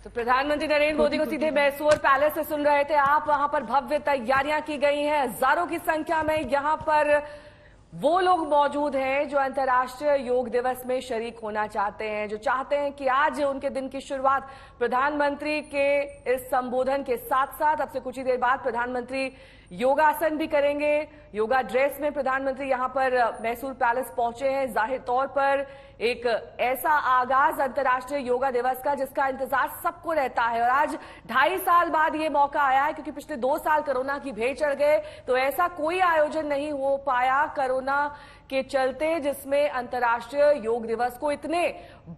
तो प्रधानमंत्री नरेंद्र मोदी को सीधे मैसूर पैलेस से सुन रहे थे आप। वहां पर भव्य तैयारियां की गई हैं, हजारों की संख्या में यहां पर वो लोग मौजूद हैं जो अंतर्राष्ट्रीय योग दिवस में शरीक होना चाहते हैं, जो चाहते हैं कि आज उनके दिन की शुरुआत प्रधानमंत्री के इस संबोधन के साथ साथ अब से कुछ ही देर बाद प्रधानमंत्री योगासन भी करेंगे। योगा ड्रेस में प्रधानमंत्री यहां पर मैसूर पैलेस पहुंचे हैं। जाहिर तौर पर एक ऐसा आगाज अंतर्राष्ट्रीय योगा दिवस का जिसका इंतजार सबको रहता है और आज 2.5 साल बाद ये मौका आया है, क्योंकि पिछले 2 साल कोरोना की भेंट चढ़ गए तो ऐसा कोई आयोजन नहीं हो पाया कोरोना के चलते जिसमें अंतर्राष्ट्रीय योग दिवस को इतने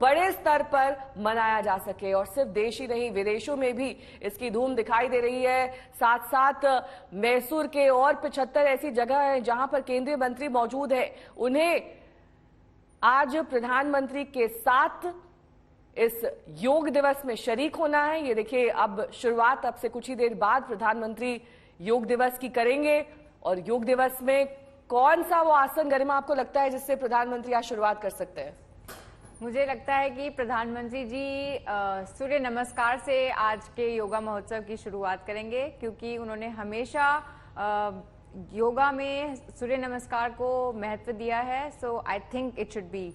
बड़े स्तर पर मनाया जा सके। और सिर्फ देश ही नहीं, विदेशों में भी इसकी धूम दिखाई दे रही है। साथ साथ मैसूर के और 75 ऐसी जगह हैं जहां पर केंद्रीय मंत्री मौजूद है। उन्हें आज प्रधानमंत्री के साथ इस योग दिवस में शरीक होना है। ये देखिए, अब शुरुआत अब से कुछ ही देर बाद प्रधानमंत्री योग दिवस की करेंगे। और योग दिवस में कौन सा वो आसन, गरिमा, आपको लगता है जिससे प्रधानमंत्री आज शुरुआत कर सकते हैं? मुझे लगता है कि प्रधानमंत्री जी सूर्य नमस्कार से आज के योगा महोत्सव की शुरुआत करेंगे, क्योंकि उन्होंने हमेशा योगा में सूर्य नमस्कार को महत्व दिया है। So I think it should be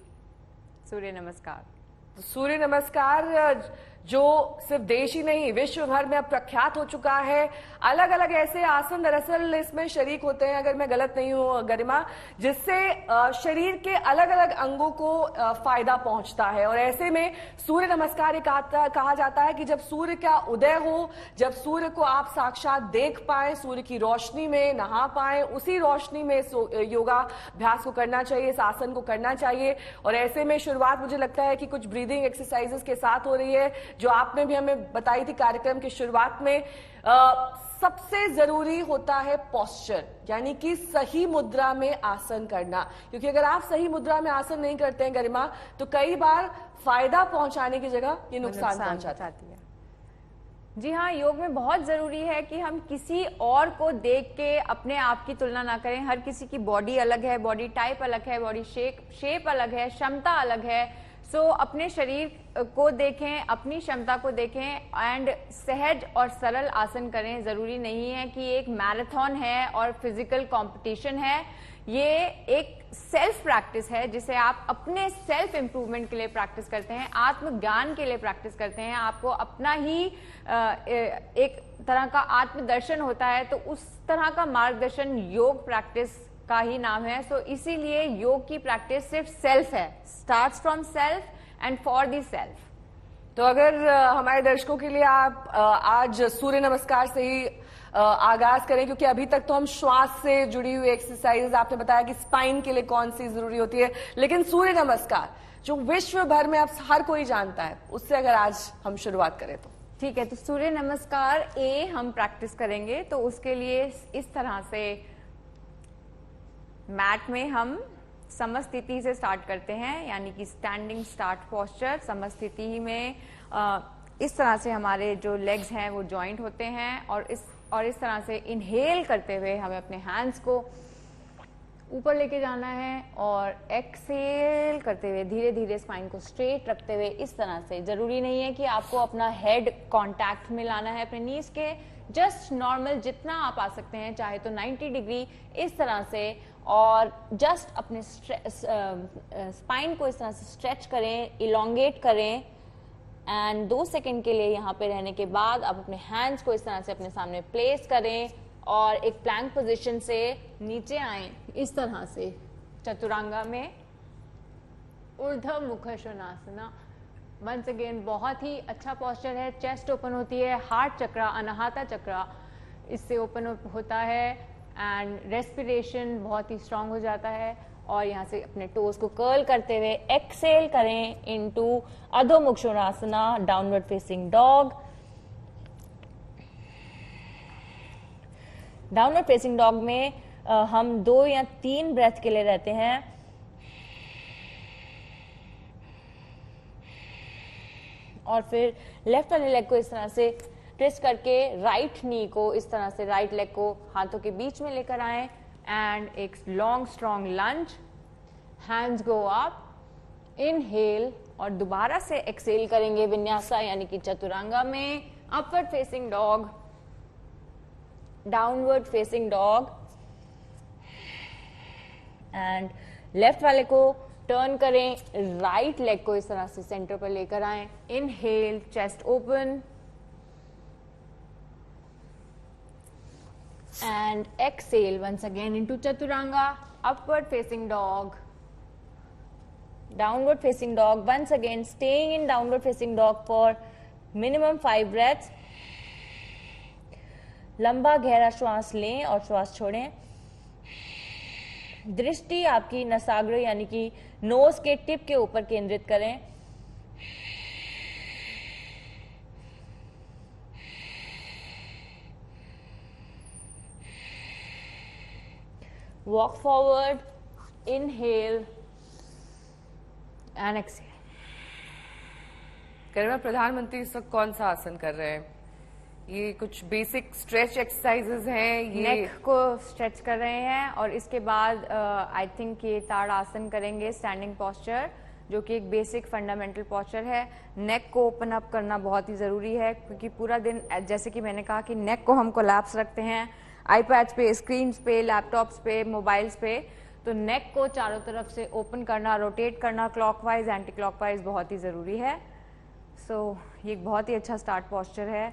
Surya Namaskar. Surya नमस्कार जो सिर्फ देश ही नहीं विश्व भर में अब प्रख्यात हो चुका है। अलग अलग ऐसे आसन दरअसल इसमें शरीक होते हैं, अगर मैं गलत नहीं हूं गरिमा, जिससे शरीर के अलग अलग अंगों को फायदा पहुंचता है। और ऐसे में सूर्य नमस्कार कहा जाता है कि जब सूर्य का उदय हो, जब सूर्य को आप साक्षात देख पाए, सूर्य की रोशनी में नहा पाए, उसी रोशनी में योगाभ्यास को करना चाहिए, इस आसन को करना चाहिए। और ऐसे में शुरुआत मुझे लगता है कि कुछ ब्रीदिंग एक्सरसाइजेस के साथ हो रही है, जो आपने भी हमें बताई थी कार्यक्रम की शुरुआत में। सबसे जरूरी होता है पोस्चर, यानी कि सही मुद्रा में आसन करना, क्योंकि अगर आप सही मुद्रा में आसन नहीं करते हैं गरिमा, तो कई बार फायदा पहुंचाने की जगह ये नुकसान पहुंचाती है। जी हाँ, योग में बहुत जरूरी है कि हम किसी और को देख के अपने आप की तुलना ना करें। हर किसी की बॉडी अलग है, बॉडी टाइप अलग है, बॉडी शेप अलग है, क्षमता अलग है। सो अपने शरीर को देखें, अपनी क्षमता को देखें एंड सहज और सरल आसन करें। जरूरी नहीं है कि एक मैराथन है और फिजिकल कंपटीशन है। ये एक सेल्फ प्रैक्टिस है जिसे आप अपने सेल्फ इंप्रूवमेंट के लिए प्रैक्टिस करते हैं, आत्मज्ञान के लिए प्रैक्टिस करते हैं। आपको अपना ही एक तरह का आत्मदर्शन होता है, तो उस तरह का मार्गदर्शन योग प्रैक्टिस का ही नाम है। सो इसीलिए योग की प्रैक्टिस सिर्फ सेल्फ है, starts from self and for the self. तो अगर हमारे दर्शकों के लिए आप आज सूर्य नमस्कार से ही आगाज करें, क्योंकि अभी तक तो हम श्वास से जुड़ी हुई एक्सरसाइजेज, आपने बताया कि स्पाइन के लिए कौन सी जरूरी होती है, लेकिन सूर्य नमस्कार जो विश्व भर में अब हर कोई जानता है, उससे अगर आज हम शुरुआत करें तो ठीक है। तो सूर्य नमस्कार हम प्रैक्टिस करेंगे, तो उसके लिए इस तरह से मैट में हम समस्थिति से स्टार्ट करते हैं, यानी कि स्टैंडिंग स्टार्ट पोस्चर। समस्थिति में इस तरह से हमारे जो लेग्स हैं वो जॉइंट होते हैं और इस तरह से इनहेल करते हुए हमें अपने हैंड्स को ऊपर लेके जाना है और एक्सहेल करते हुए धीरे धीरे स्पाइन को स्ट्रेट रखते हुए इस तरह से। जरूरी नहीं है कि आपको अपना हेड कांटेक्ट में लाना है अपने नीज के, जस्ट नॉर्मल जितना आप आ सकते हैं, चाहे तो 90 डिग्री इस तरह से, और जस्ट अपने स्पाइन को इस तरह से स्ट्रेच करें, इलोंगेट करें एंड 2 सेकंड के लिए यहाँ पे रहने के बाद आप अपने हैंड्स को इस तरह से अपने सामने प्लेस करें और एक प्लैंक पोजीशन से नीचे आए इस तरह से चतुरांगा में, ऊर्ध्व मुखशनासना। वंस अगेन बहुत ही अच्छा पोस्चर है। चेस्ट ओपन होती है, हार्ट चक्रा, अनाहता चक्रा इससे ओपन होता है एंड रेस्पिरेशन बहुत ही स्ट्रांग हो जाता है। और यहाँ से अपने टोज को कर्ल करते हुए एक्सेल करें into Adhomukhasvanasana, downward facing dog. Downward facing dog में हम 2 या 3 ब्रेथ के लिए रहते हैं। और फिर लेफ्ट वाले लेग को इस तरह से ट्विस्ट करके राइट नी को इस तरह से, राइट लेग को हाथों के बीच में लेकर आए एंड एक लॉन्ग स्ट्रॉन्ग लंज। हैंड्स गो अप, इनहेल और दोबारा से एक्सेल करेंगे विन्यासा यानी कि चतुरंगा में, upward facing dog, downward facing dog, and left वाले को टर्न करें, राइट लेग को इस तरह से सेंटर पर लेकर आएं, inhale, chest open and exhale once again into chaturanga, upward facing dog, downward facing dog, once again staying in downward facing dog for minimum 5 breaths. लंबा गहरा श्वास लें और श्वास छोड़ें। दृष्टि आपकी नसाग्र यानी कि नोज के टिप के ऊपर केंद्रित करें। Walk forward, inhale and exhale. गरिमा, प्रधानमंत्री इस वक्त कौन सा आसन कर रहे हैं? ये कुछ बेसिक स्ट्रेच एक्सरसाइजेज हैं, ये नेक को स्ट्रेच कर रहे हैं और इसके बाद आई थिंक ये ताड़ आसन करेंगे, स्टैंडिंग पोस्चर, जो कि एक बेसिक फंडामेंटल पोस्चर है। नेक को ओपन अप करना बहुत ही जरूरी है क्योंकि पूरा दिन, जैसे कि मैंने कहा कि नेक को हम कोलैप्स रखते हैं आईपैड्स पे, स्क्रीन्स पे, लैपटॉप्स पे, मोबाइल्स पे, तो नेक को चारों तरफ से ओपन करना, रोटेट करना क्लॉकवाइज, एंटी क्लॉकवाइज बहुत ही जरूरी है। सो ये एक बहुत ही अच्छा स्टार्ट पोस्चर है।